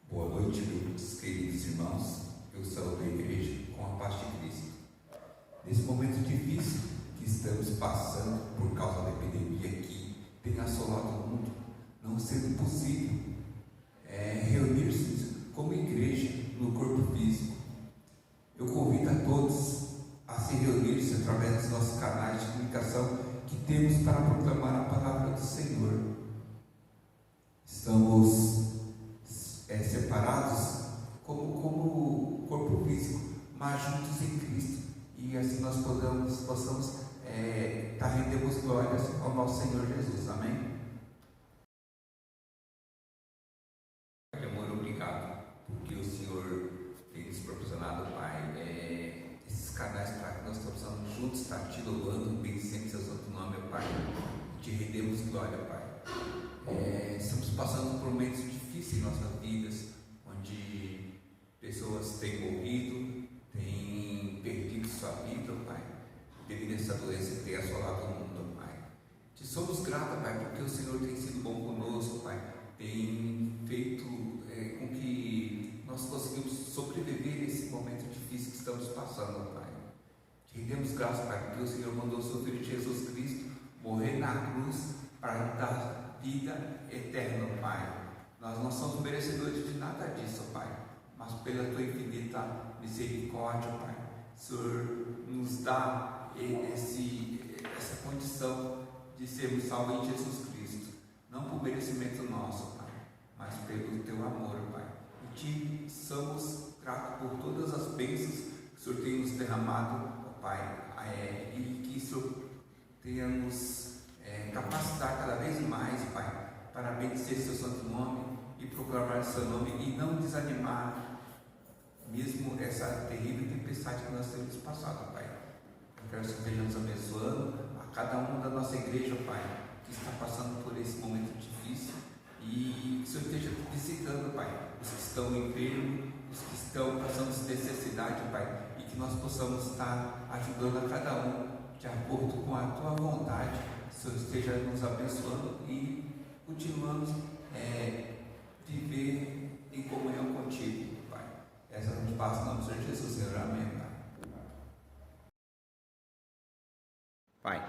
Boa noite, meus queridos irmãos. Eu saúdo a igreja com a paz de Cristo. Nesse momento difícil que estamos passando por causa da epidemia que tem assolado o mundo, não sendo possível reunir-se como igreja no corpo físico, eu convido a todos a se reunir-se através dos nossos canais de comunicação que temos para proclamar a palavra do Senhor. Estamos separados como corpo físico, mas juntos em Cristo, e assim nós possamos rendemos glórias ao nosso Senhor Jesus. Amém? Amor, obrigado, porque o Senhor tem nos proporcionado, Pai, esses canais para que nós possamos juntos estar te louvando, bendizendo seu santo nome, Pai. Te rendemos glória, Pai. Estamos passando por momentos difíceis em nossas vidas, onde pessoas têm morrido, têm perdido sua vida, Pai, devido a essa doença que tem assolado o mundo, Pai. Te somos gratos, Pai, porque o Senhor tem sido bom conosco, Pai, tem feito com que nós conseguimos sobreviver nesse momento difícil que estamos passando, Pai. Te rendemos graças, Pai, porque o Senhor mandou o seu Filho Jesus Cristo morrer na cruz para dar vida eterna, Pai. Nós não somos merecedores de nada disso, Pai, mas pela tua infinita misericórdia, Pai, o Senhor nos dá essa condição de sermos salvos em Jesus Cristo, não por merecimento nosso, Pai, mas pelo teu amor, Pai. E te somos gratos por todas as bênçãos que o Senhor tem nos derramado, Pai, e que o Senhor tenha nos capacitar cada vez mais, Pai, para bendizer seu santo nome e proclamar seu nome e não desanimar mesmo essa terrível tempestade que nós temos passado, Pai. Eu quero que o Senhor esteja nos abençoando a cada um da nossa igreja, Pai, que está passando por esse momento difícil, e que o Senhor esteja visitando, Pai, os que estão enfermos, os que estão passando necessidade, Pai, e que nós possamos estar ajudando a cada um de acordo com a tua vontade. O Senhor esteja nos abençoando e continuamos viver em comunhão contigo, Pai. Essa a gente passa no nome do Senhor Jesus, Senhor. Amém, Pai.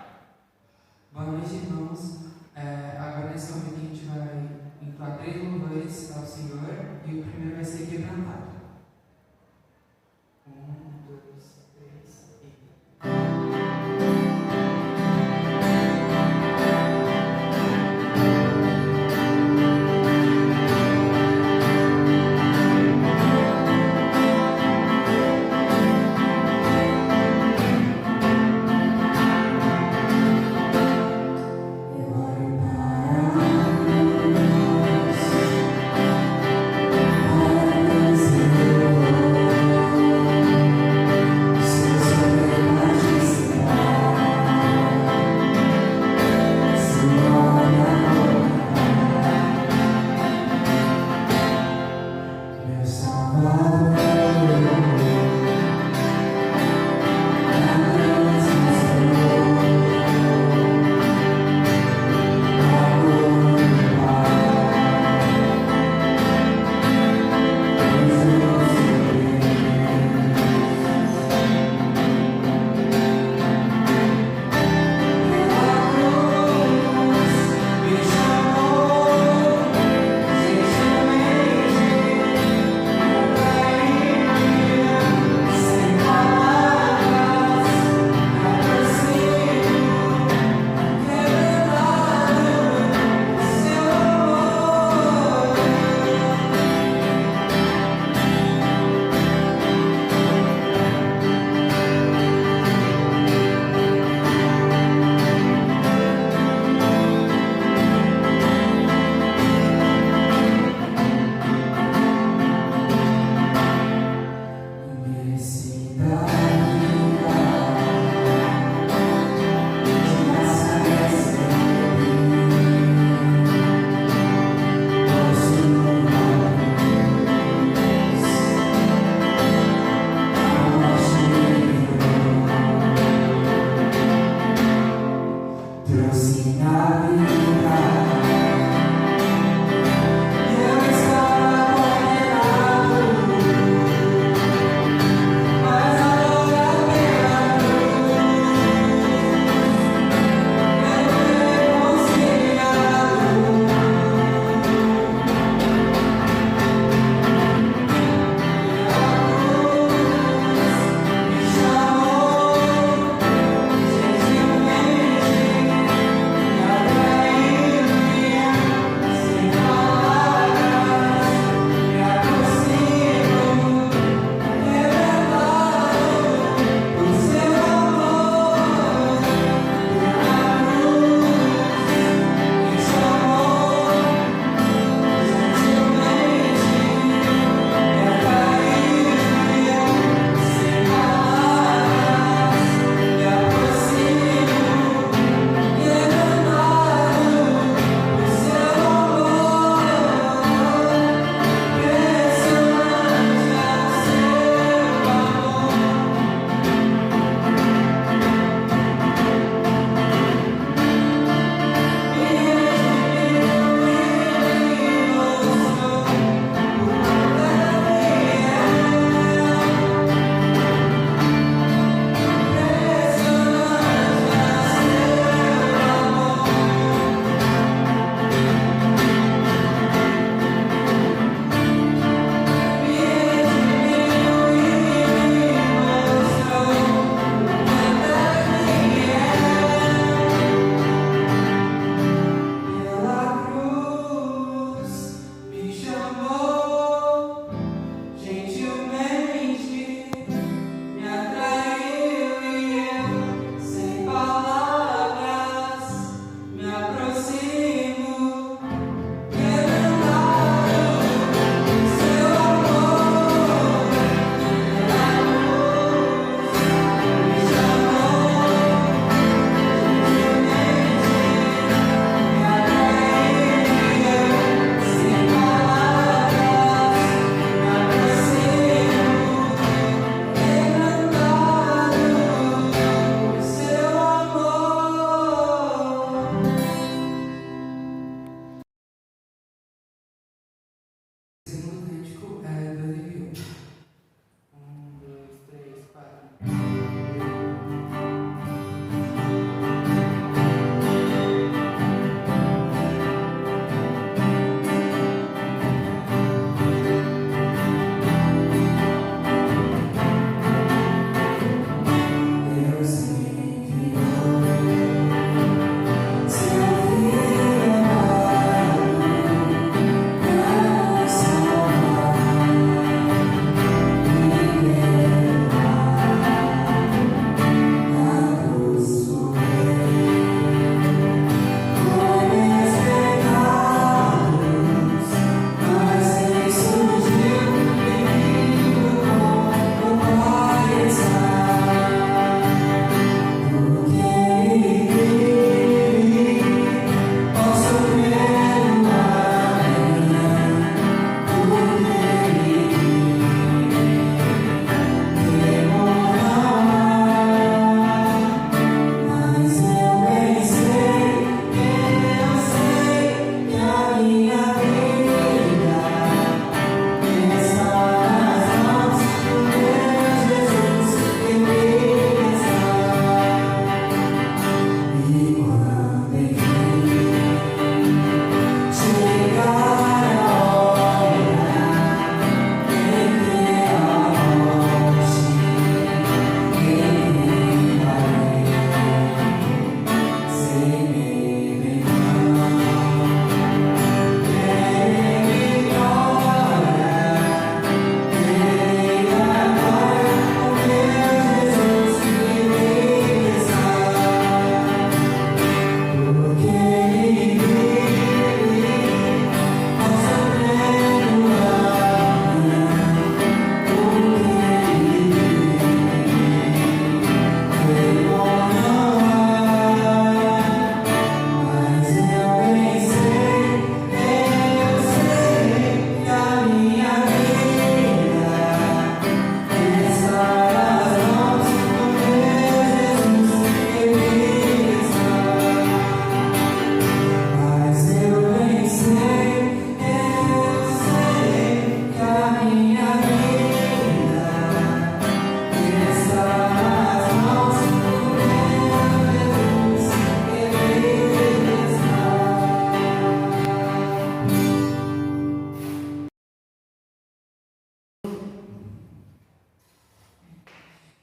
Boa noite, irmãos. Agora nesse momento a gente vai entoar 3 louvores ao Senhor, e o primeiro vai ser quebrantado. 1, 2, 3 e... Sim.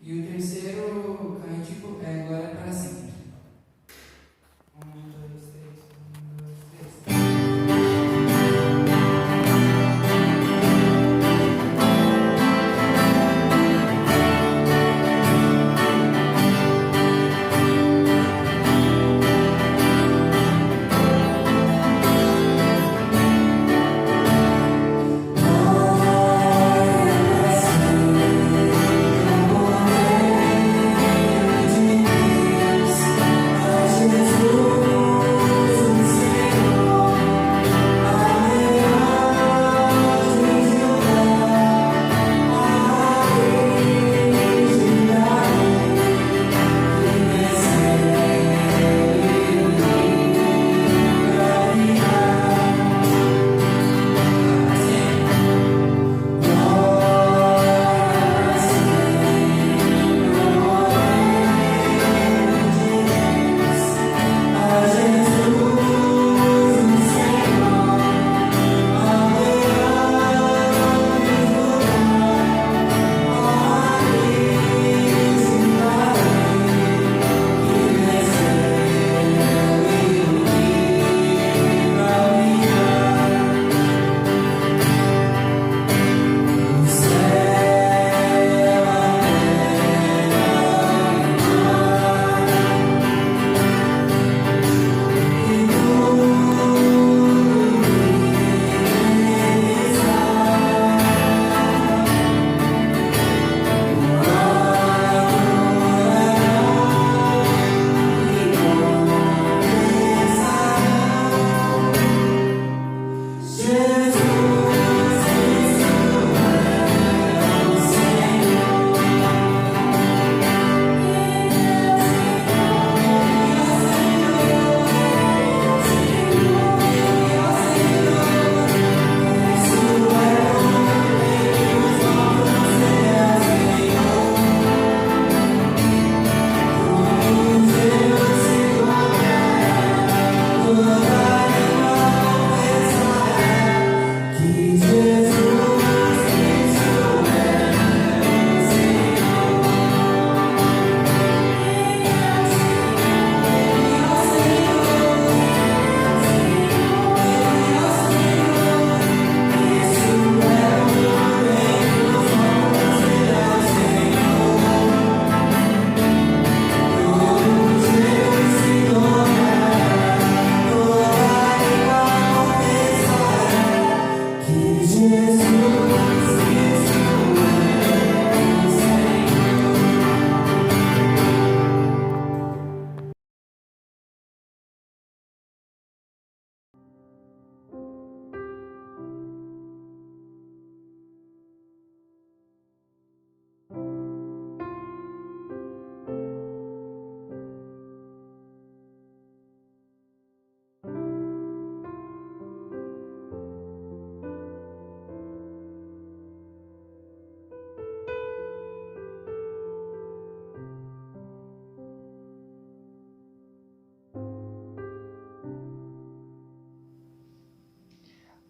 E o terceiro cântico é Glória para sempre. 1, 2, 3,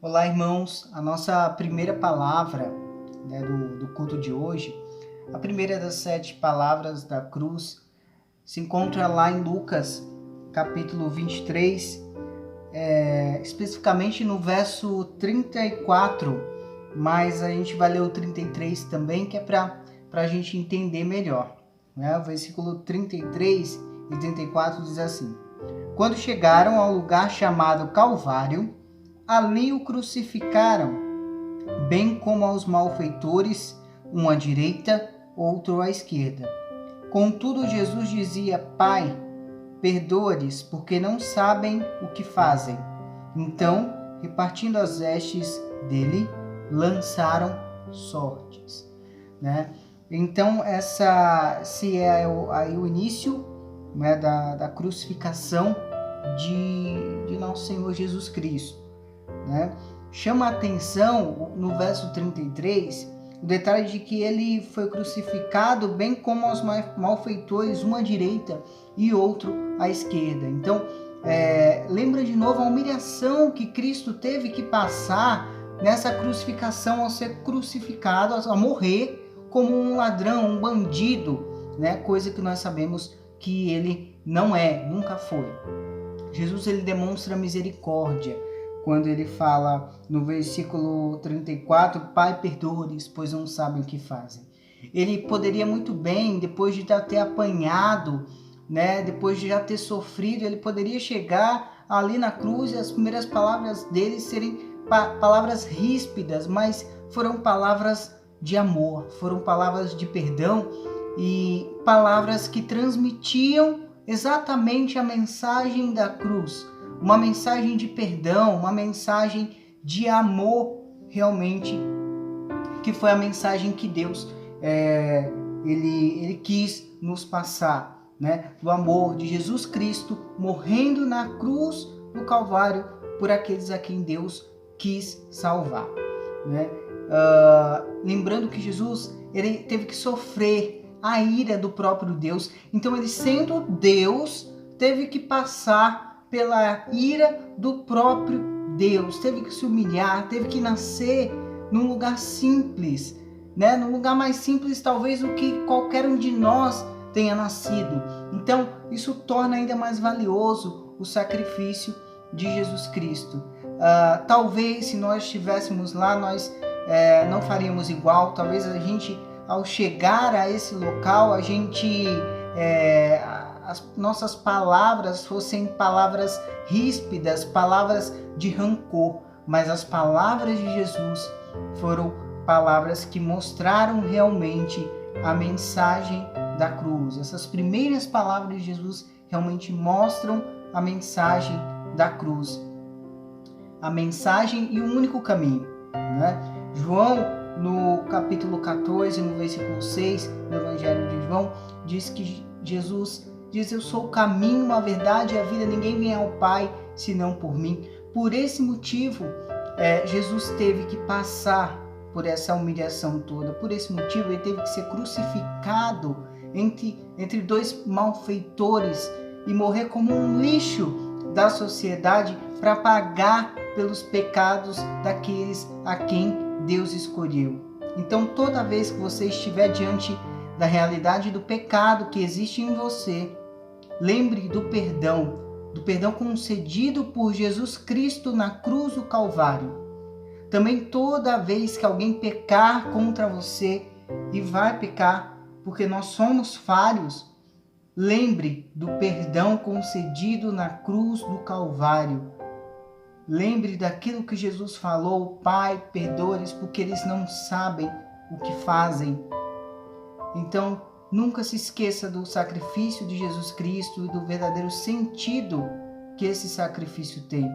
Olá, irmãos. A nossa primeira palavra, né, do culto de hoje, a primeira das 7 palavras da cruz, se encontra lá em Lucas, capítulo 23, especificamente no verso 34, mas a gente vai ler o 33 também, que é para a gente entender melhor. Né? O versículo 33 e 34 diz assim: Quando chegaram ao lugar chamado Calvário, ali o crucificaram, bem como aos malfeitores, um à direita, outro à esquerda. Contudo, Jesus dizia: Pai, perdoa-lhes, porque não sabem o que fazem. Então, repartindo as vestes dele, lançaram sortes. Né? Então, esse é o início, né, da crucificação de nosso Senhor Jesus Cristo. Né? Chama a atenção no verso 33 o detalhe de que ele foi crucificado bem como aos malfeitores, um à direita e outro à esquerda. Então, lembra de novo a humilhação que Cristo teve que passar nessa crucificação, ao ser crucificado, a morrer como um ladrão, um bandido, né? Coisa que nós sabemos que ele não é, nunca foi. Jesus, ele demonstra misericórdia quando ele fala no versículo 34, Pai, perdoa-lhes, pois não sabem o que fazem. Ele poderia muito bem, depois de já ter apanhado, né, depois de já ter sofrido, ele poderia chegar ali na cruz e as primeiras palavras dele serem palavras ríspidas, mas foram palavras de amor, foram palavras de perdão e palavras que transmitiam exatamente a mensagem da cruz, uma mensagem de perdão, uma mensagem de amor, realmente, que foi a mensagem que Deus ele quis nos passar, né? Do amor de Jesus Cristo morrendo na cruz do Calvário por aqueles a quem Deus quis salvar, né? Lembrando que Jesus, ele teve que sofrer a ira do próprio Deus, então ele, sendo Deus, teve que passar pela ira do próprio Deus, teve que se humilhar, teve que nascer num lugar simples, né? Num lugar mais simples talvez do que qualquer um de nós tenha nascido. Então isso torna ainda mais valioso o sacrifício de Jesus Cristo. Talvez se nós estivéssemos lá, nós não faríamos igual. Talvez a gente, ao chegar a esse local, a gente as nossas palavras fossem palavras ríspidas, palavras de rancor, mas as palavras de Jesus foram palavras que mostraram realmente a mensagem da cruz. Essas primeiras palavras de Jesus realmente mostram a mensagem da cruz, a mensagem e o único caminho, né? João, no capítulo 14, no versículo 6 do Evangelho de João, diz que Jesus diz: eu sou o caminho, a verdade e a vida, ninguém vem ao Pai senão por mim. Por esse motivo, Jesus teve que passar por essa humilhação toda. Por esse motivo, ele teve que ser crucificado entre dois malfeitores e morrer como um lixo da sociedade para pagar pelos pecados daqueles a quem Deus escolheu. Então, toda vez que você estiver diante da realidade do pecado que existe em você, lembre do perdão concedido por Jesus Cristo na cruz do Calvário. Também toda vez que alguém pecar contra você, e vai pecar, porque nós somos falhos, lembre do perdão concedido na cruz do Calvário. Lembre daquilo que Jesus falou: Pai, perdoa-lhes, porque eles não sabem o que fazem. Então, nunca se esqueça do sacrifício de Jesus Cristo e do verdadeiro sentido que esse sacrifício tem.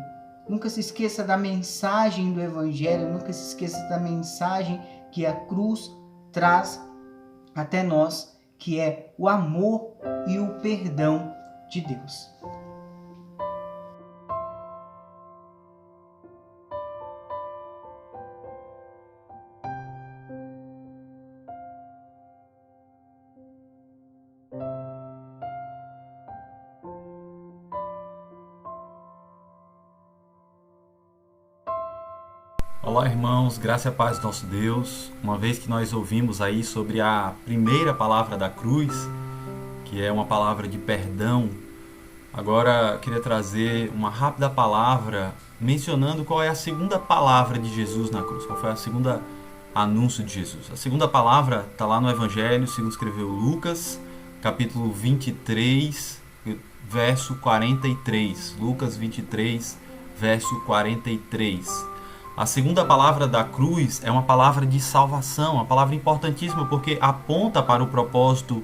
Nunca se esqueça da mensagem do Evangelho, nunca se esqueça da mensagem que a cruz traz até nós, que é o amor e o perdão de Deus. Olá, irmãos, graça e paz do nosso Deus. Uma vez que nós ouvimos aí sobre a primeira palavra da cruz, que é uma palavra de perdão, agora eu queria trazer uma rápida palavra mencionando qual é a segunda palavra de Jesus na cruz, qual foi a segunda anúncio de Jesus. A segunda palavra está lá no Evangelho, segundo escreveu Lucas, capítulo 23, verso 43. Lucas 23, verso 43. A segunda palavra da cruz é uma palavra de salvação, uma palavra importantíssima porque aponta para o propósito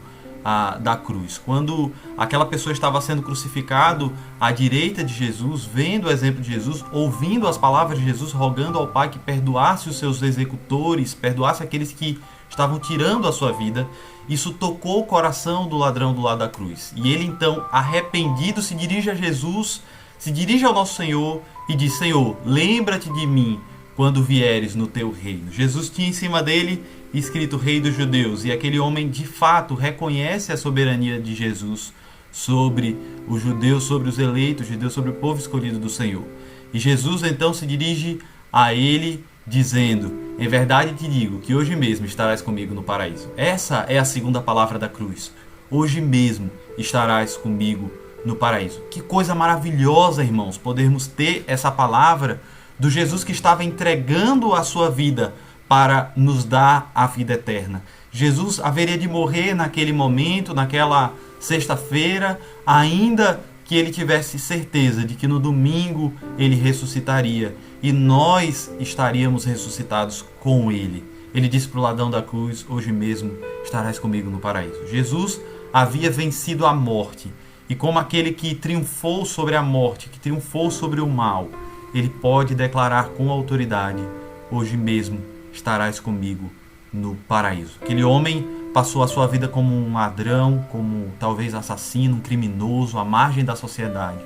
da cruz. Quando aquela pessoa estava sendo crucificado à direita de Jesus, vendo o exemplo de Jesus, ouvindo as palavras de Jesus, rogando ao Pai que perdoasse os seus executores, perdoasse aqueles que estavam tirando a sua vida, isso tocou o coração do ladrão do lado da cruz. E ele então, arrependido, se dirige a Jesus, se dirige ao nosso Senhor e diz: Senhor, lembra-te de mim quando vieres no teu reino. Jesus tinha em cima dele escrito Rei dos Judeus, e aquele homem de fato reconhece a soberania de Jesus sobre os judeus, sobre os eleitos judeus, sobre o povo escolhido do Senhor. E Jesus então se dirige a ele dizendo: em verdade te digo que hoje mesmo estarás comigo no paraíso. Essa é a segunda palavra da cruz. Hoje mesmo estarás comigo no paraíso. Que coisa maravilhosa, irmãos, podermos ter essa palavra do Jesus que estava entregando a sua vida para nos dar a vida eterna. Jesus haveria de morrer naquele momento, naquela sexta-feira, ainda que ele tivesse certeza de que no domingo ele ressuscitaria e nós estaríamos ressuscitados com ele. Ele disse para o ladrão da cruz: hoje mesmo estarás comigo no paraíso. Jesus havia vencido a morte, e como aquele que triunfou sobre a morte, que triunfou sobre o mal, ele pode declarar com autoridade: hoje mesmo estarás comigo no paraíso. Aquele homem passou a sua vida como um ladrão, como talvez assassino, um criminoso, à margem da sociedade,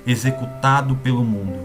executado pelo mundo,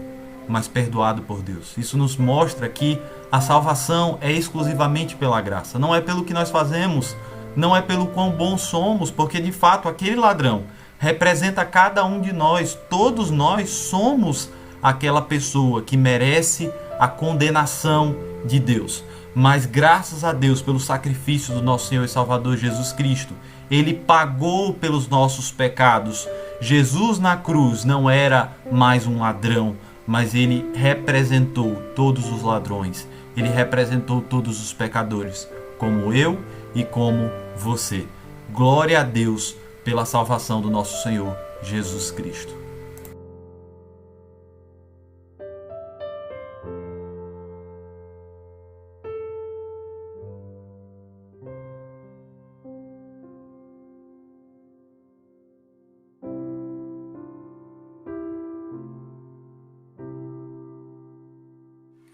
mas perdoado por Deus. Isso nos mostra que a salvação é exclusivamente pela graça, não é pelo que nós fazemos, não é pelo quão bons somos, porque de fato aquele ladrão representa cada um de nós. Todos nós somos aquela pessoa que merece a condenação de Deus. Mas graças a Deus pelo sacrifício do nosso Senhor e Salvador Jesus Cristo, Ele pagou pelos nossos pecados. Jesus na cruz não era mais um ladrão, mas Ele representou todos os ladrões. Ele representou todos os pecadores, como eu e como você. Glória a Deus pela salvação do nosso Senhor Jesus Cristo.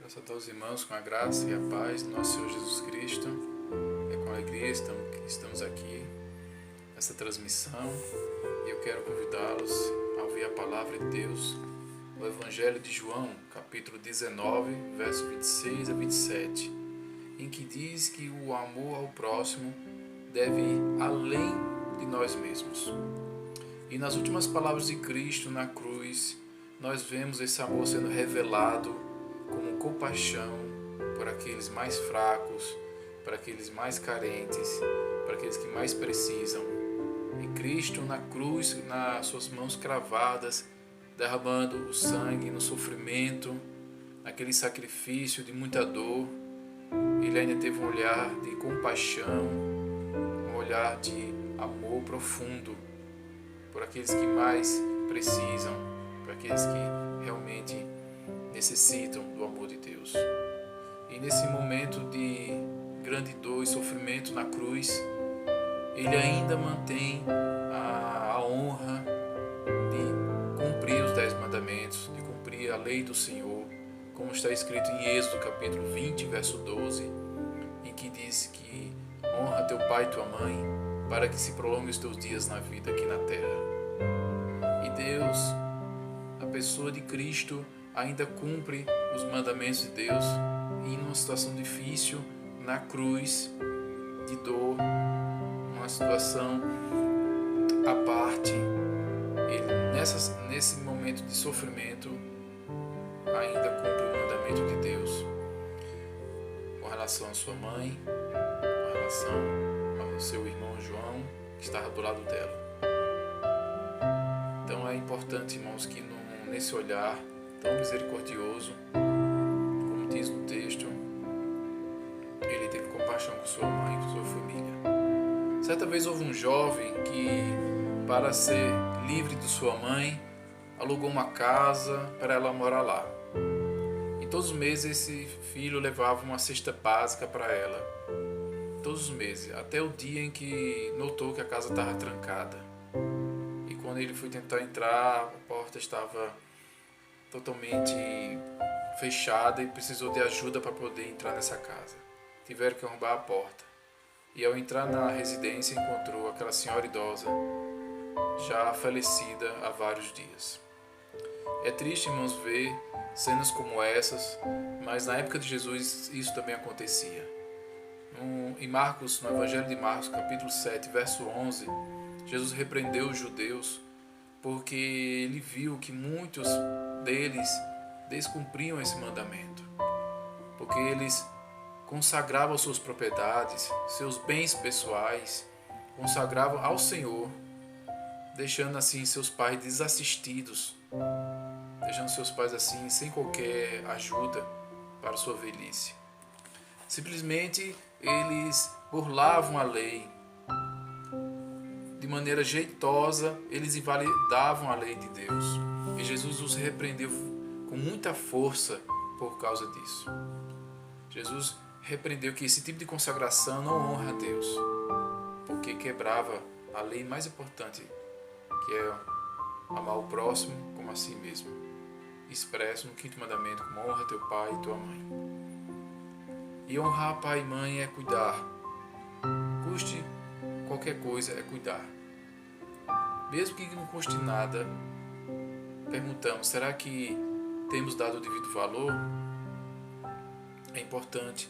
Graças a todos os irmãos, com a graça e a paz do nosso Senhor Jesus Cristo. É com alegria que estamos aqui nessa transmissão e eu quero convidá-los a ouvir a palavra de Deus no Evangelho de João, capítulo 19, verso 26 a 27, em que diz que o amor ao próximo deve ir além de nós mesmos. E nas últimas palavras de Cristo na cruz, nós vemos esse amor sendo revelado como compaixão por aqueles mais fracos, para aqueles mais carentes, para aqueles que mais precisam. E Cristo na cruz, nas suas mãos cravadas, derramando o sangue no sofrimento, naquele sacrifício de muita dor, Ele ainda teve um olhar de compaixão, um olhar de amor profundo por aqueles que mais precisam, por aqueles que realmente necessitam do amor de Deus. E nesse momento de grande dor e sofrimento na cruz, Ele ainda mantém a honra de cumprir os 10 mandamentos, de cumprir a lei do Senhor, como está escrito em Êxodo capítulo 20, verso 12, em que diz que honra teu pai e tua mãe, para que se prolongue os teus dias na vida aqui na terra. E Deus, a pessoa de Cristo, ainda cumpre os mandamentos de Deus e numa situação difícil, na cruz, de dor, uma situação à parte, Ele nesse momento de sofrimento ainda cumpre o mandamento de Deus com relação à sua mãe, com relação ao seu irmão João, que estava do lado dela. Então é importante, irmãos, que nesse olhar tão misericordioso, como diz no texto, Ele teve compaixão com sua mãe e com sua família. Certa vez houve um jovem que, para ser livre de sua mãe, alugou uma casa para ela morar lá. E todos os meses esse filho levava uma cesta básica para ela. Todos os meses, até o dia em que notou que a casa estava trancada. E quando ele foi tentar entrar, a porta estava totalmente fechada e precisou de ajuda para poder entrar nessa casa. Tiveram que arrombar a porta. E ao entrar na residência, encontrou aquela senhora idosa, já falecida há vários dias. É triste, irmãos, ver cenas como essas, mas na época de Jesus isso também acontecia. Em Marcos, no Evangelho de Marcos, capítulo 7, verso 11, Jesus repreendeu os judeus porque ele viu que muitos deles descumpriam esse mandamento. porque eles consagravam suas propriedades, seus bens pessoais, consagravam ao Senhor, deixando assim seus pais desassistidos, deixando seus pais assim sem qualquer ajuda para sua velhice. Simplesmente eles burlavam a lei. De maneira jeitosa, eles invalidavam a lei de Deus. E Jesus os repreendeu com muita força por causa disso. Jesus repreendeu que esse tipo de consagração não honra a Deus, porque quebrava a lei mais importante, que é amar o próximo como a si mesmo, expresso no 5º mandamento, como honra teu pai e tua mãe. E honrar pai e mãe é cuidar. Custe qualquer coisa, é cuidar. Mesmo que não custe nada, perguntamos, será que temos dado o devido valor? É importante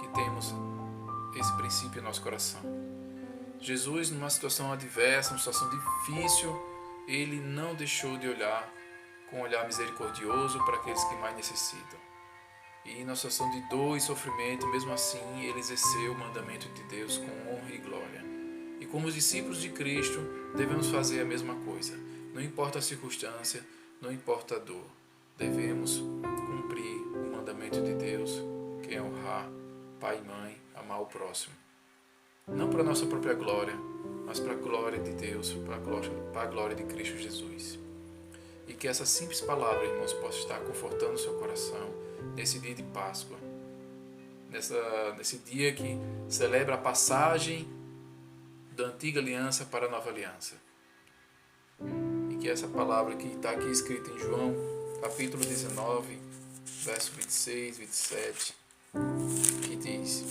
que temos esse princípio em nosso coração. Jesus, numa situação adversa, numa situação difícil, ele não deixou de olhar com um olhar misericordioso para aqueles que mais necessitam. E na situação de dor e sofrimento, mesmo assim, ele exerceu o mandamento de Deus com honra e glória. E como os discípulos de Cristo, devemos fazer a mesma coisa. Não importa a circunstância, não importa a dor. Devemos cumprir o mandamento de Deus, que é honrar pai e mãe, amar o próximo. Não para a nossa própria glória, mas para a glória de Deus, para a glória de Cristo Jesus. E que essa simples palavra, irmãos, possa estar confortando o seu coração nesse dia de Páscoa, nesse dia que celebra a passagem da antiga aliança para a nova aliança. E que essa palavra que está aqui escrita em João, capítulo 19, verso 26, 27, que diz: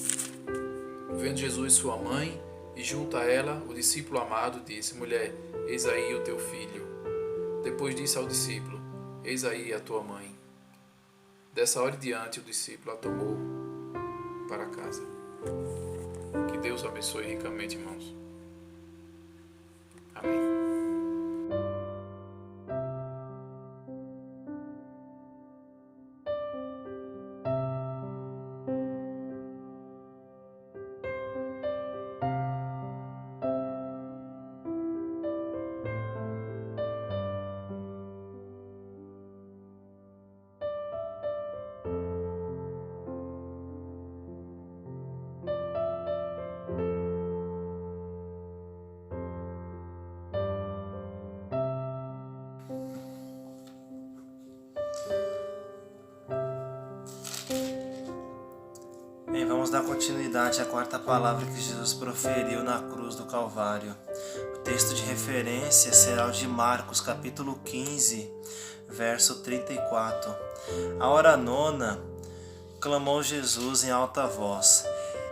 vendo Jesus sua mãe e junto a ela o discípulo amado, disse: mulher, eis aí o teu filho. Depois disse ao discípulo: eis aí a tua mãe. Dessa hora em diante o discípulo a tomou para casa. Que Deus abençoe ricamente, irmãos. Amém. Bem, vamos dar continuidade à quarta palavra que Jesus proferiu na cruz do Calvário. O texto de referência será o de Marcos, capítulo 15, verso 34. A hora nona, clamou Jesus em alta voz: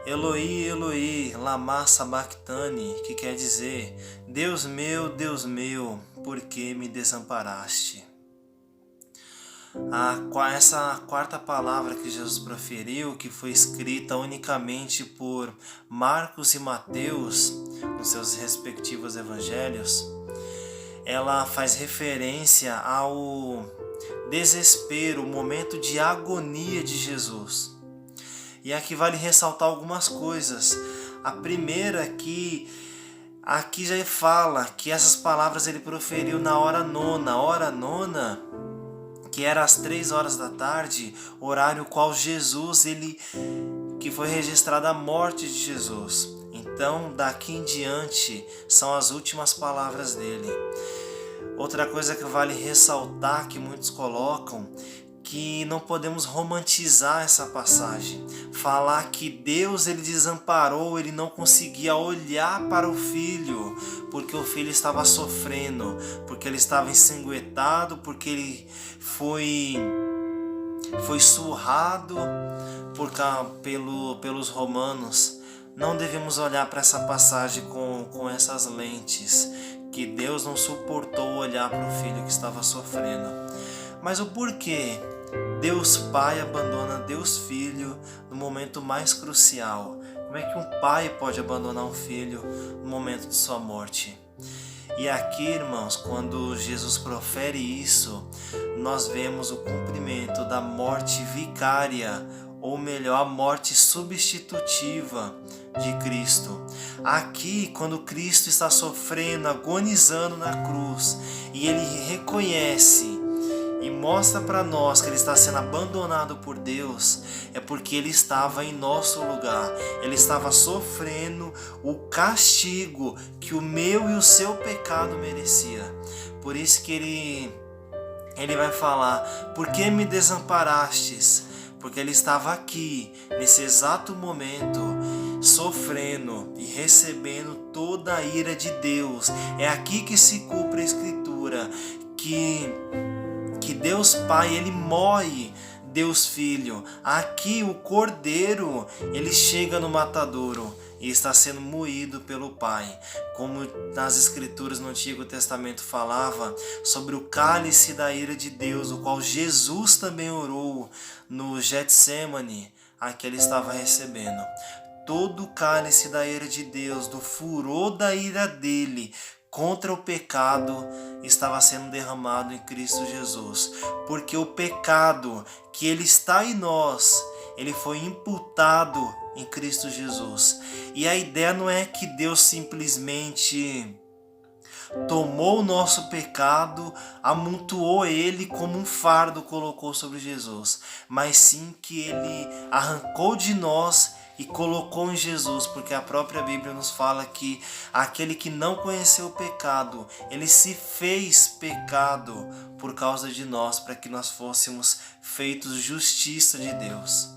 Eloi, Eloi, lama sabachthani, que quer dizer: Deus meu, por que me desamparaste? Essa quarta palavra que Jesus proferiu, que foi escrita unicamente por Marcos e Mateus nos seus respectivos evangelhos, ela faz referência ao desespero, o momento de agonia de Jesus. E aqui vale ressaltar algumas coisas. A primeira é que aqui já fala que essas palavras ele proferiu na hora nona, que era às 3 horas da tarde, horário qual Jesus, que foi registrada a morte de Jesus. Então, daqui em diante, são as últimas palavras dele. Outra coisa que vale ressaltar, que muitos colocam, que não podemos romantizar essa passagem. Falar que Deus ele desamparou, ele não conseguia olhar para o filho, porque o filho estava sofrendo, porque ele estava ensanguentado, porque ele foi surrado pelos romanos. Não devemos olhar para essa passagem com essas lentes, que Deus não suportou olhar para o filho que estava sofrendo. Mas o porquê Deus Pai abandona Deus Filho no momento mais crucial? Como é que um pai pode abandonar um filho no momento de sua morte? E aqui, irmãos, quando Jesus profere isso, nós vemos o cumprimento da morte vicária ou melhor, a morte substitutiva de Cristo. Aqui, quando Cristo está sofrendo, agonizando na cruz, e ele reconhece e mostra para nós que ele está sendo abandonado por Deus, é porque ele estava em nosso lugar. Ele estava sofrendo o castigo que o meu e o seu pecado merecia. Por isso que ele vai falar: por que me desamparastes? Porque ele estava aqui, nesse exato momento, sofrendo e recebendo toda a ira de Deus. É aqui que se cumpre a Escritura, que Deus Pai, ele moe Deus Filho. Aqui o Cordeiro, ele chega no matadouro e está sendo moído pelo Pai. Como nas Escrituras no Antigo Testamento falava sobre o cálice da ira de Deus, o qual Jesus também orou no Getsemane, aqui ele estava recebendo. Todo o cálice da ira de Deus, do furor da ira dele contra o pecado, estava sendo derramado em Cristo Jesus. Porque o pecado que ele está em nós, ele foi imputado em Cristo Jesus. E a ideia não é que Deus simplesmente tomou o nosso pecado, amontoou ele como um fardo, colocou sobre Jesus, mas sim que ele arrancou de nós e colocou em Jesus, porque a própria Bíblia nos fala que aquele que não conheceu o pecado, ele se fez pecado por causa de nós, para que nós fôssemos feitos justiça de Deus.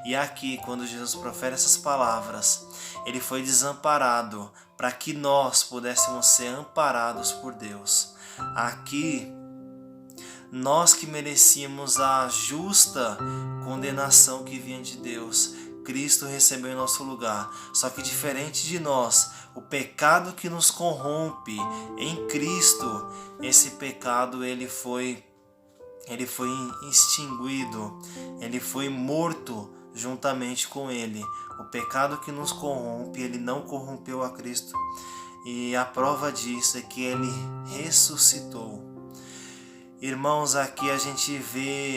E aqui, quando Jesus profere essas palavras, ele foi desamparado para que nós pudéssemos ser amparados por Deus. Aqui, nós que merecíamos a justa condenação que vinha de Deus, Cristo recebeu em nosso lugar. Só que diferente de nós, o pecado que nos corrompe, em Cristo, esse pecado ele foi extinguido, ele foi morto juntamente com ele. O pecado que nos corrompe, ele não corrompeu a Cristo. E a prova disso é que ele ressuscitou. Irmãos, aqui a gente vê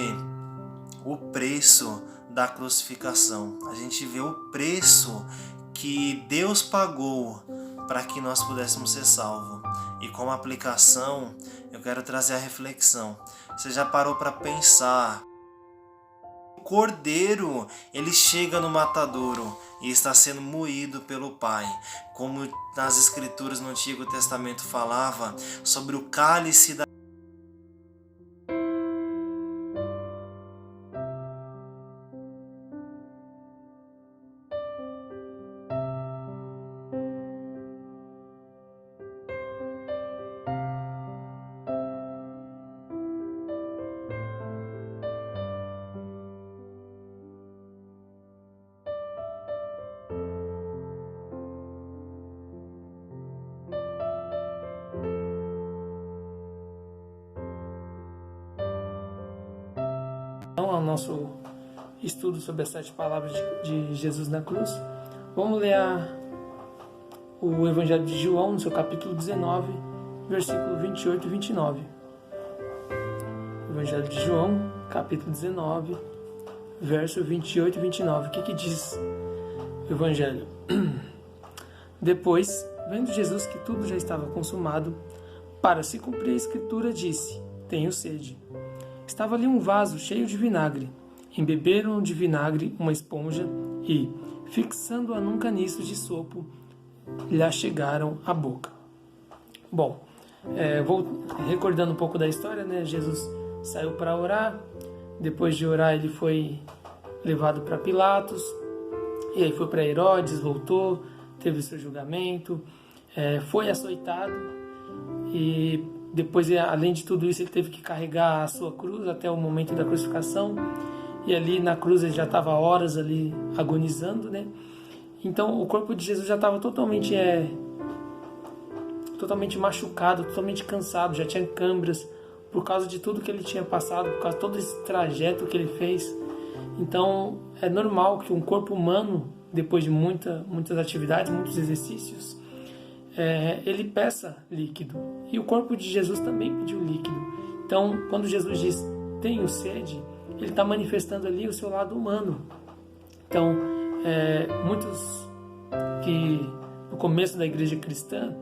o preço da crucificação. A gente vê o preço que Deus pagou para que nós pudéssemos ser salvos. E como aplicação, eu quero trazer a reflexão. Você já parou para pensar? O Cordeiro, ele chega no matadouro e está sendo moído pelo Pai. Como nas Escrituras no Antigo Testamento falava sobre o cálice da ao nosso estudo sobre as 7 palavras de Jesus na cruz, vamos ler o Evangelho de João, no seu capítulo 19, versículo 28 e 29. Evangelho de João, capítulo 19, verso 28 e 29. O que diz o Evangelho? Depois, vendo Jesus que tudo já estava consumado, para se cumprir a Escritura, disse: tenho sede. Estava ali um vaso cheio de vinagre. Embeberam de vinagre uma esponja e, fixando-a num caniço de sopo, lhe achegaram à boca. Bom, vou recordando um pouco da história, né? Jesus saiu para orar. Depois de orar, ele foi levado para Pilatos. E aí foi para Herodes, voltou, teve seu julgamento, foi açoitado. E depois, além de tudo isso, ele teve que carregar a sua cruz até o momento da crucificação. E ali na cruz ele já estava horas ali agonizando, né? Então o corpo de Jesus já estava totalmente machucado, totalmente cansado, já tinha câimbras por causa de tudo que ele tinha passado, por causa de todo esse trajeto que ele fez. Então é normal que um corpo humano, depois de muitas atividades, muitos exercícios, ele peça líquido. E o corpo de Jesus também pediu líquido. Então, quando Jesus diz, tenho sede, ele está manifestando ali o seu lado humano. Então, muitos que no começo da igreja cristã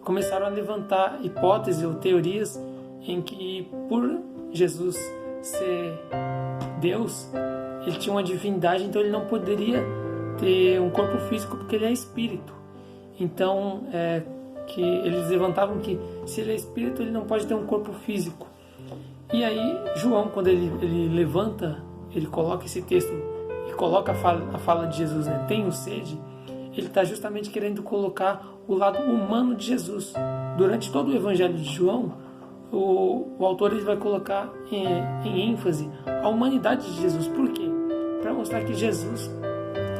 começaram a levantar hipóteses ou teorias em que, por Jesus ser Deus, ele tinha uma divindade, então ele não poderia ter um corpo físico porque ele é espírito. Então, que eles levantavam que se ele é espírito, ele não pode ter um corpo físico. E aí, João, quando ele levanta, ele coloca esse texto e coloca a fala de Jesus, né? Tenho sede. Ele está justamente querendo colocar o lado humano de Jesus. Durante todo o Evangelho de João, o autor ele vai colocar em ênfase a humanidade de Jesus. Por quê? Para mostrar que Jesus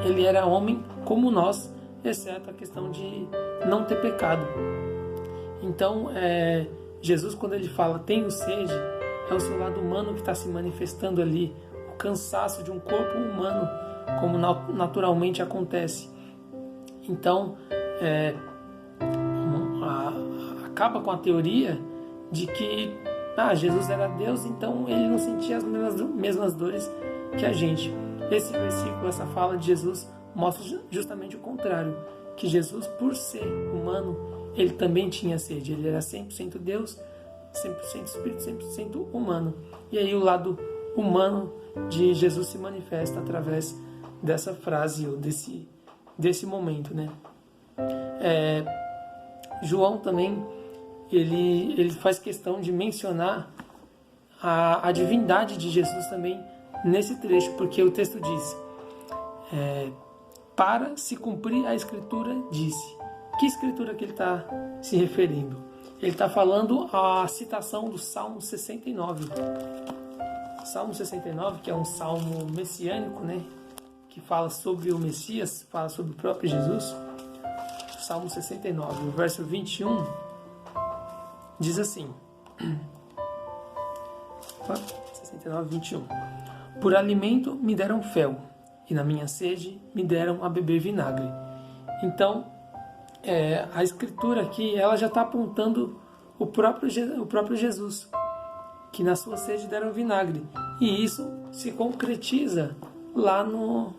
ele era homem como nós, exceto a questão de não ter pecado. Então, Jesus, quando ele fala tenho sede, é o seu lado humano que está se manifestando ali, o cansaço de um corpo humano, como naturalmente acontece. Então, acaba com a teoria de que Jesus era Deus, então ele não sentia as mesmas dores que a gente. Esse versículo, essa fala de Jesus, mostra justamente o contrário, que Jesus, por ser humano, ele também tinha sede. Ele era 100% Deus, 100% Espírito, 100% humano. E aí o lado humano de Jesus se manifesta através dessa frase ou desse momento, né? João também ele faz questão de mencionar a divindade de Jesus também nesse trecho, porque o texto diz para se cumprir a escritura disse. Que escritura que ele está se referindo? Ele está falando a citação do Salmo 69. Salmo 69, que é um salmo messiânico, né? Que fala sobre o Messias, fala sobre o próprio Jesus. Salmo 69, o verso 21, diz assim: 69, 21. Por alimento me deram fel, e na minha sede me deram a beber vinagre. Então, a escritura aqui, ela já está apontando o próprio Jesus, que na sua sede deram vinagre. E isso se concretiza lá no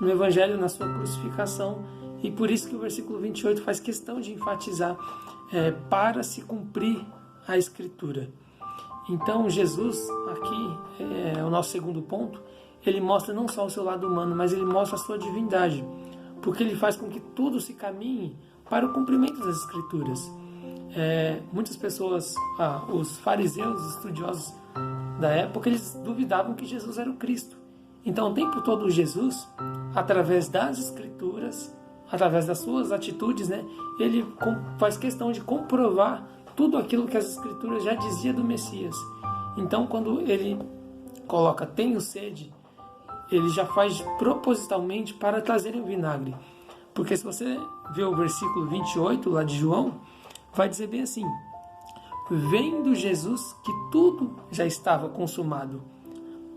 Evangelho, na sua crucificação. E por isso que o versículo 28 faz questão de enfatizar para se cumprir a escritura. Então Jesus, aqui é o nosso segundo ponto, ele mostra não só o seu lado humano, mas ele mostra a sua divindade, porque ele faz com que tudo se caminhe para o cumprimento das escrituras. Muitas pessoas, os fariseus, os estudiosos da época, eles duvidavam que Jesus era o Cristo. Então o tempo todo Jesus, através das escrituras, através das suas atitudes, né, ele faz questão de comprovar tudo aquilo que as escrituras já diziam do Messias. Então quando ele coloca tenho sede, ele já faz propositalmente para trazer o vinagre. Porque se você ver o versículo 28 lá de João, vai dizer bem assim: vendo Jesus que tudo já estava consumado,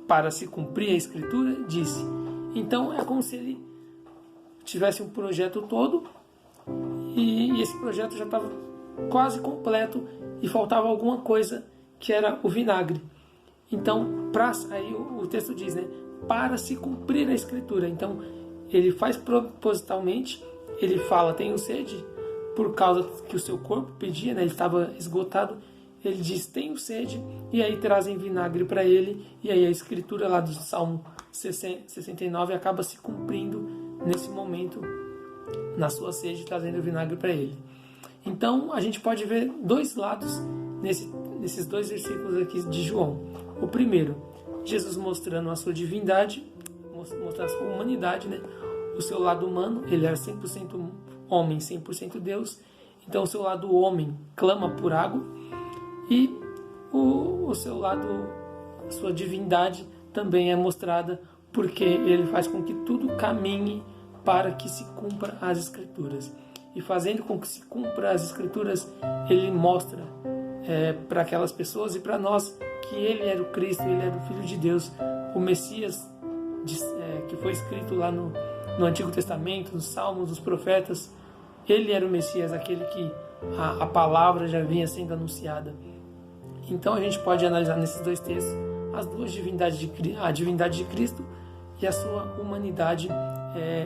para se cumprir a escritura, disse. Então é como se ele tivesse um projeto todo e esse projeto já estava quase completo e faltava alguma coisa, que era o vinagre. Então, aí o texto diz, né, para se cumprir a escritura. Então ele faz propositalmente, ele fala tenho sede, por causa que o seu corpo pedia, né, ele estava esgotado. Ele diz tenho sede, e aí trazem vinagre para ele, e aí a escritura lá do Salmo 69 acaba se cumprindo nesse momento, na sua sede, trazendo vinagre para ele. Então a gente pode ver dois lados nesses dois versículos aqui de João. O primeiro, Jesus mostrando a sua divindade, mostrando a sua humanidade, né? O seu lado humano, ele era 100% homem, 100% Deus. Então o seu lado homem clama por água, e o seu lado, a sua divindade também é mostrada, porque ele faz com que tudo caminhe para que se cumpra as escrituras. E fazendo com que se cumpra as escrituras, ele mostra para aquelas pessoas e para nós que ele era o Cristo, ele era o Filho de Deus, o Messias que foi escrito lá no Antigo Testamento, nos Salmos, nos Profetas. Ele era o Messias, aquele que a palavra já vinha sendo anunciada. Então a gente pode analisar nesses dois textos as duas divindades, a divindade de Cristo e a sua humanidade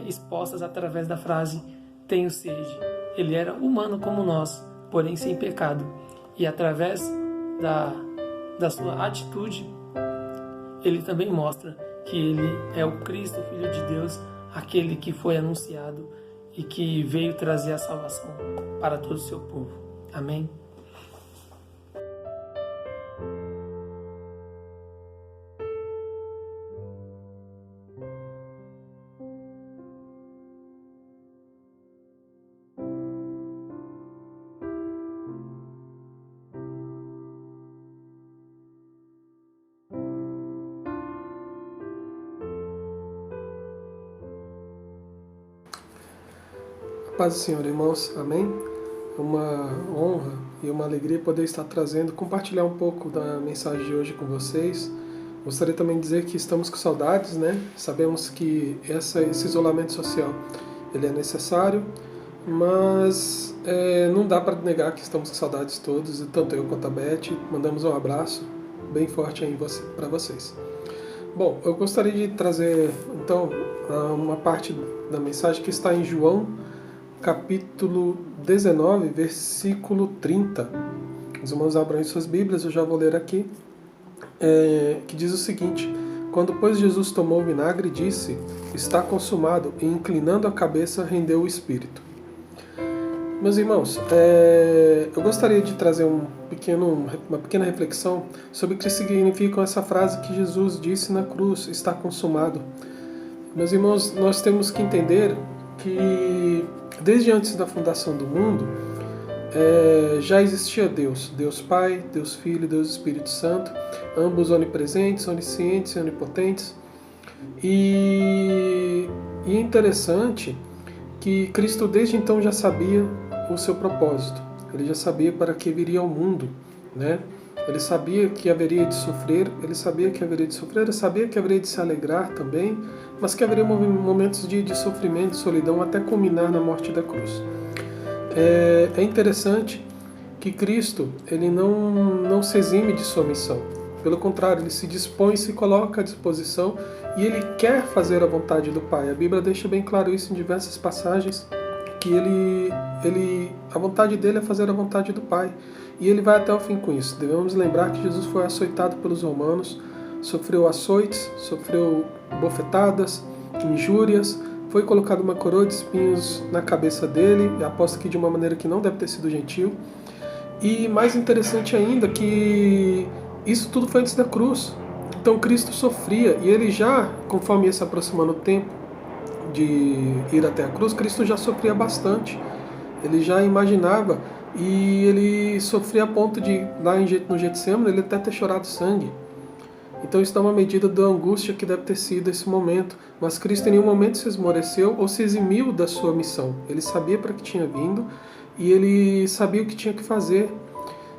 expostas através da frase tenho sede. Ele era humano como nós, porém sem pecado. E através da sua atitude, ele também mostra que ele é o Cristo, Filho de Deus, aquele que foi anunciado e que veio trazer a salvação para todo o seu povo. Amém? Paz do Senhor, irmãos. Amém? É uma honra e uma alegria poder estar compartilhar um pouco da mensagem de hoje com vocês. Gostaria também de dizer que estamos com saudades, né? Sabemos que esse isolamento social ele é necessário, mas não dá para negar que estamos com saudades todos, tanto eu quanto a Beth. Mandamos um abraço bem forte aí para vocês. Bom, eu gostaria de trazer então uma parte da mensagem que está em João, capítulo 19, versículo 30. Os irmãos abram suas Bíblias, eu já vou ler aqui, que diz o seguinte: quando, pois, Jesus tomou o vinagre, disse, está consumado, e inclinando a cabeça, rendeu o espírito. Meus irmãos, eu gostaria de trazer uma pequena reflexão sobre o que significa essa frase que Jesus disse na cruz, está consumado. Meus irmãos, nós temos que entender que desde antes da fundação do mundo já existia Deus, Deus Pai, Deus Filho, Deus Espírito Santo, ambos onipresentes, oniscientes e onipotentes. E é interessante que Cristo desde então já sabia o seu propósito, ele já sabia para que viria ao mundo, né? Ele sabia que haveria de sofrer, ele sabia que haveria de se alegrar também, mas que haveria momentos de sofrimento, de solidão, até culminar na morte da cruz. É interessante que Cristo ele não se exime de sua missão. Pelo contrário, ele se dispõe, se coloca à disposição e ele quer fazer a vontade do Pai. A Bíblia deixa bem claro isso em diversas passagens, que a vontade dele é fazer a vontade do Pai. E ele vai até o fim com isso. Devemos lembrar que Jesus foi açoitado pelos romanos, sofreu açoites, sofreu bofetadas, injúrias, foi colocada uma coroa de espinhos na cabeça dele, e aposto que de uma maneira que não deve ter sido gentil. E mais interessante ainda que isso tudo foi antes da cruz. Então Cristo sofria, e ele já, conforme ia se aproximando o tempo de ir até a cruz, Cristo já sofria bastante. Ele já imaginava, e ele sofria a ponto de, lá no Getsemane, ele até ter chorado sangue. Então isso dá uma medida da angústia que deve ter sido esse momento. Mas Cristo em nenhum momento se esmoreceu ou se eximiu da sua missão. Ele sabia para que tinha vindo e ele sabia o que tinha que fazer.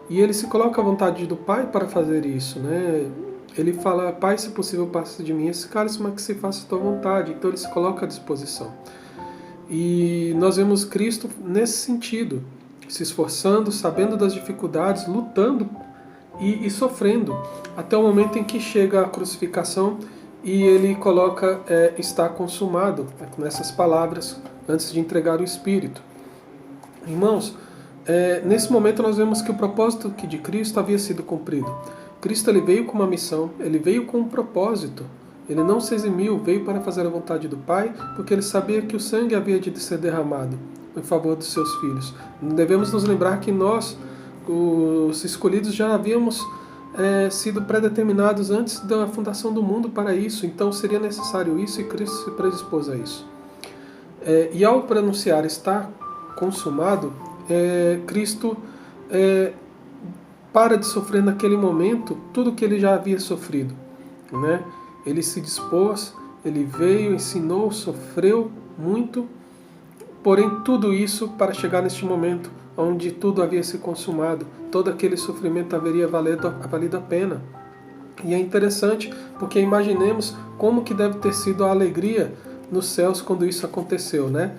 E ele se coloca à vontade do Pai para fazer isso, né? Ele fala, Pai, se possível, passa de mim esse cálice, mas que se faça a tua vontade. Então ele se coloca à disposição. E nós vemos Cristo nesse sentido, se esforçando, sabendo das dificuldades, lutando e sofrendo, até o momento em que chega a crucificação e ele coloca, está consumado, nessas palavras, antes de entregar o Espírito. Irmãos, nesse momento nós vemos que o propósito de Cristo havia sido cumprido. Cristo ele veio com uma missão, ele veio com um propósito. Ele não se eximiu, veio para fazer a vontade do Pai, porque ele sabia que o sangue havia de ser derramado em favor dos seus filhos. Devemos nos lembrar que nós, os escolhidos, já havíamos sido predeterminados antes da fundação do mundo para isso, então seria necessário isso e Cristo se predispôs a isso. E ao pronunciar está consumado, Cristo para de sofrer naquele momento tudo que ele já havia sofrido, né? Ele se dispôs, ele veio, ensinou, sofreu muito, porém tudo isso para chegar neste momento onde tudo havia se consumado, todo aquele sofrimento haveria valido a pena. E é interessante porque imaginemos como que deve ter sido a alegria nos céus quando isso aconteceu, né?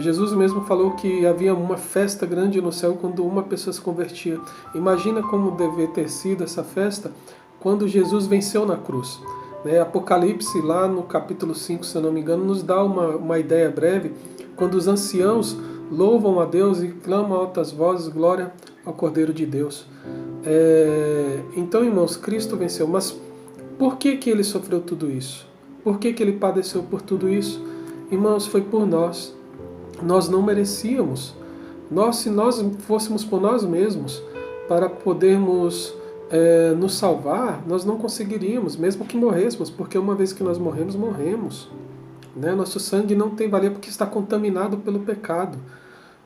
Jesus mesmo falou que havia uma festa grande no céu quando uma pessoa se convertia. Imagina como deve ter sido essa festa quando Jesus venceu na cruz. Apocalipse, lá no capítulo 5, se eu não me engano, nos dá uma ideia breve, quando os anciãos louvam a Deus e clamam a altas vozes, glória ao Cordeiro de Deus. Então, irmãos, Cristo venceu. Mas por que ele sofreu tudo isso? Por que ele padeceu por tudo isso? Irmãos, foi por nós. Nós não merecíamos. Se nós fôssemos por nós mesmos para podermos nos salvar, nós não conseguiríamos, mesmo que morrêssemos, porque uma vez que nós morremos, morremos. Nosso sangue não tem valia porque está contaminado pelo pecado.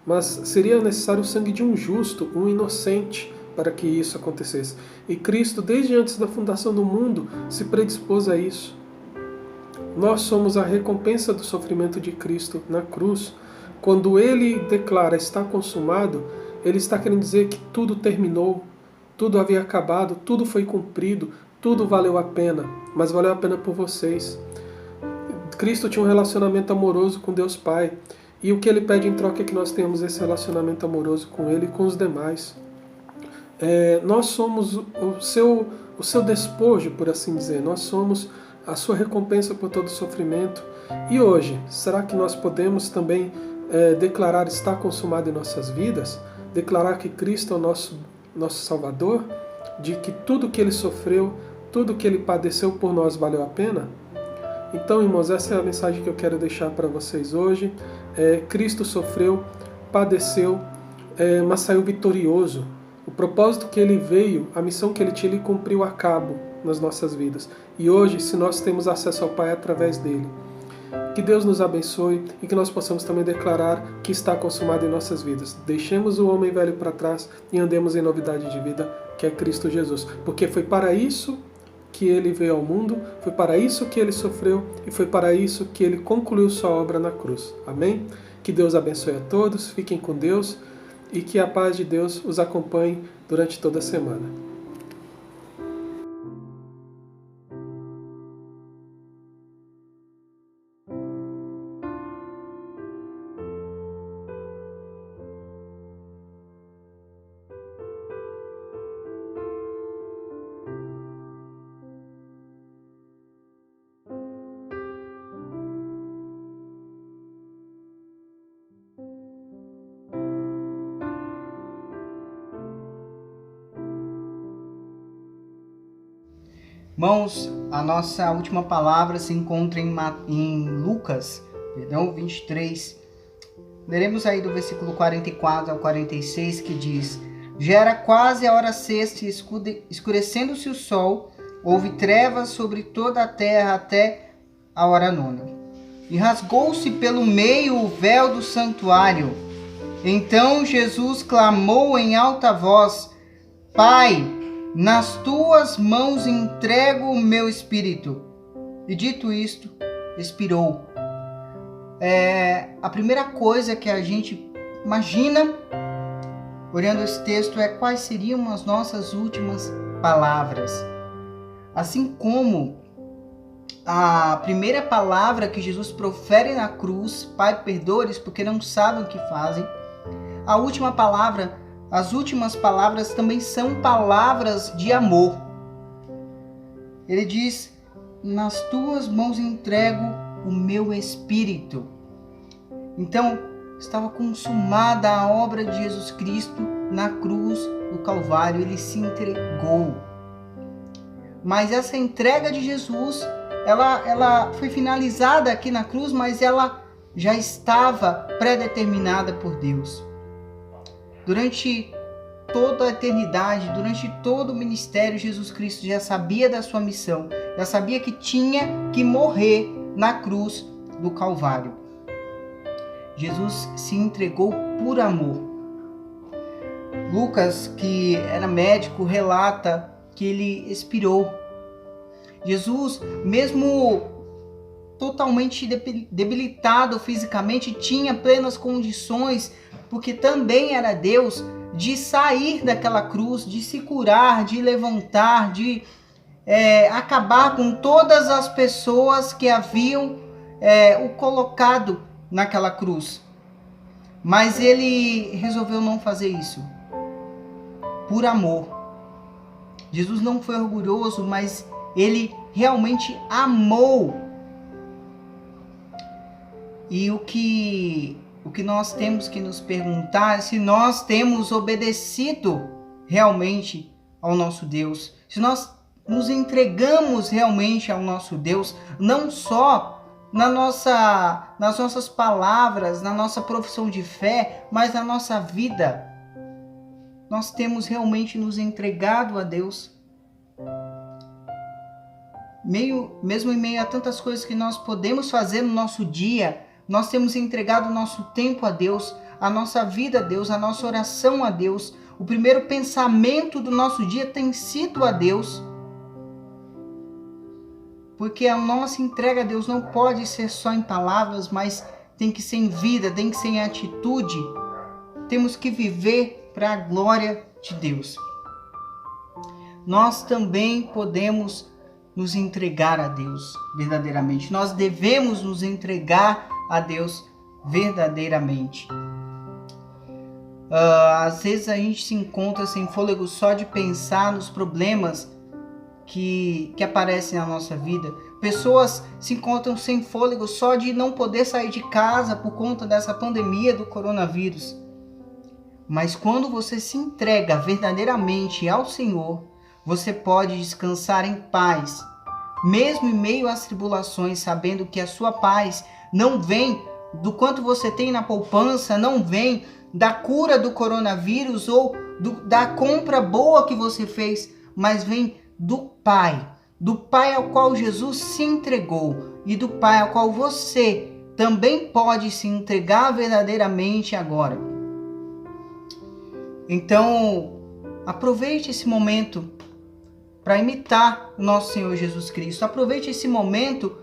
Mas seria necessário o sangue de um justo, um inocente, para que isso acontecesse. E Cristo, desde antes da fundação do mundo, se predispôs a isso. Nós somos a recompensa do sofrimento de Cristo na cruz. Quando Ele declara está consumado, Ele está querendo dizer que tudo terminou, tudo havia acabado, tudo foi cumprido, tudo valeu a pena, mas valeu a pena por vocês. Cristo tinha um relacionamento amoroso com Deus Pai, e o que Ele pede em troca é que nós tenhamos esse relacionamento amoroso com Ele e com os demais. Nós somos o seu despojo, por assim dizer. Nós somos a sua recompensa por todo o sofrimento. E hoje, será que nós podemos também declarar está consumado em nossas vidas? Declarar que Cristo é o nosso Salvador? De que tudo que Ele sofreu, tudo que Ele padeceu por nós valeu a pena? Então, irmãos, essa é a mensagem que eu quero deixar para vocês hoje. Cristo sofreu, padeceu, mas saiu vitorioso. O propósito que Ele veio, a missão que Ele tinha, Ele cumpriu a cabo nas nossas vidas. E hoje, se nós temos acesso ao Pai através dEle, que Deus nos abençoe e que nós possamos também declarar que está consumado em nossas vidas. Deixemos o homem velho para trás e andemos em novidade de vida, que é Cristo Jesus. Porque foi para isso que Ele veio ao mundo, foi para isso que Ele sofreu e foi para isso que Ele concluiu sua obra na cruz. Amém? Que Deus abençoe a todos, fiquem com Deus e que a paz de Deus os acompanhe durante toda a semana. Irmãos, a nossa última palavra se encontra em Lucas, 23. Leremos aí do versículo 44 ao 46, que diz: Já era quase a hora sexta, escurecendo-se o sol, houve trevas sobre toda a terra até a hora nona. E rasgou-se pelo meio o véu do santuário. Então Jesus clamou em alta voz: Pai, nas tuas mãos entrego o meu espírito. E dito isto, expirou. A primeira coisa que a gente imagina, olhando esse texto, é quais seriam as nossas últimas palavras. Assim como a primeira palavra que Jesus profere na cruz, Pai, perdoa-lhes porque não sabem o que fazem, a última palavra, as últimas palavras também são palavras de amor. Ele diz: nas tuas mãos entrego o meu espírito. Então, estava consumada a obra de Jesus Cristo na cruz do Calvário. Ele se entregou. Mas essa entrega de Jesus, ela foi finalizada aqui na cruz, mas ela já estava pré-determinada por Deus. Durante toda a eternidade, durante todo o ministério, Jesus Cristo já sabia da sua missão, já sabia que tinha que morrer na cruz do Calvário. Jesus se entregou por amor. Lucas, que era médico, relata que ele expirou. Jesus, mesmo totalmente debilitado fisicamente, tinha plenas condições, porque também era Deus, de sair daquela cruz, de se curar, de levantar, de acabar com todas as pessoas que haviam o colocado naquela cruz. Mas ele resolveu não fazer isso, por amor. Jesus não foi orgulhoso, mas ele realmente amou. E o que nós temos que nos perguntar é se nós temos obedecido realmente ao nosso Deus, se nós nos entregamos realmente ao nosso Deus, não só nas nossas palavras, na nossa profissão de fé, mas na nossa vida. Nós temos realmente nos entregado a Deus. Mesmo em meio a tantas coisas que nós podemos fazer no nosso dia, nós temos entregado o nosso tempo a Deus, a nossa vida a Deus, a nossa oração a Deus. O primeiro pensamento do nosso dia tem sido a Deus. Porque a nossa entrega a Deus não pode ser só em palavras, mas tem que ser em vida, tem que ser em atitude. Temos que viver para a glória de Deus. Nós também podemos nos entregar a Deus verdadeiramente. Nós devemos nos entregar a Deus verdadeiramente. Às vezes a gente se encontra sem fôlego só de pensar nos problemas que aparecem na nossa vida. Pessoas se encontram sem fôlego só de não poder sair de casa por conta dessa pandemia do coronavírus. Mas quando você se entrega verdadeiramente ao Senhor, você pode descansar em paz, mesmo em meio às tribulações, sabendo que a sua paz não vem do quanto você tem na poupança, não vem da cura do coronavírus ou da compra boa que você fez, mas vem do Pai ao qual Jesus se entregou e do Pai ao qual você também pode se entregar verdadeiramente agora. Então, aproveite esse momento para imitar o nosso Senhor Jesus Cristo. Aproveite esse momento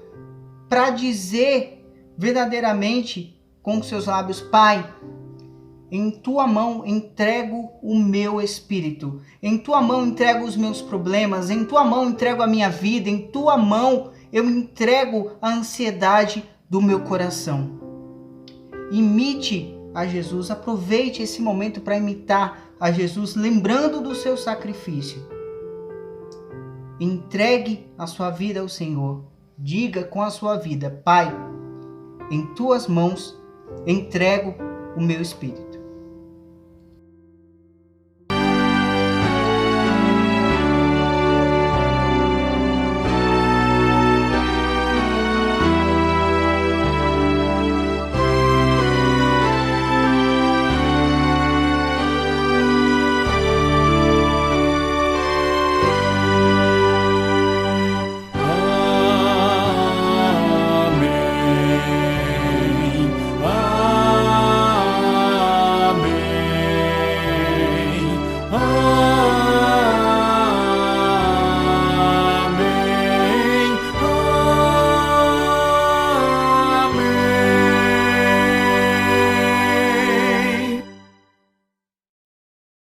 para dizer verdadeiramente com os seus lábios: Pai, em tua mão entrego o meu espírito, em tua mão entrego os meus problemas, em tua mão entrego a minha vida, em tua mão eu entrego a ansiedade do meu coração. Imite a Jesus, aproveite esse momento para imitar a Jesus, lembrando do seu sacrifício. Entregue a sua vida ao Senhor. Diga com a sua vida: Pai, em tuas mãos entrego o meu espírito.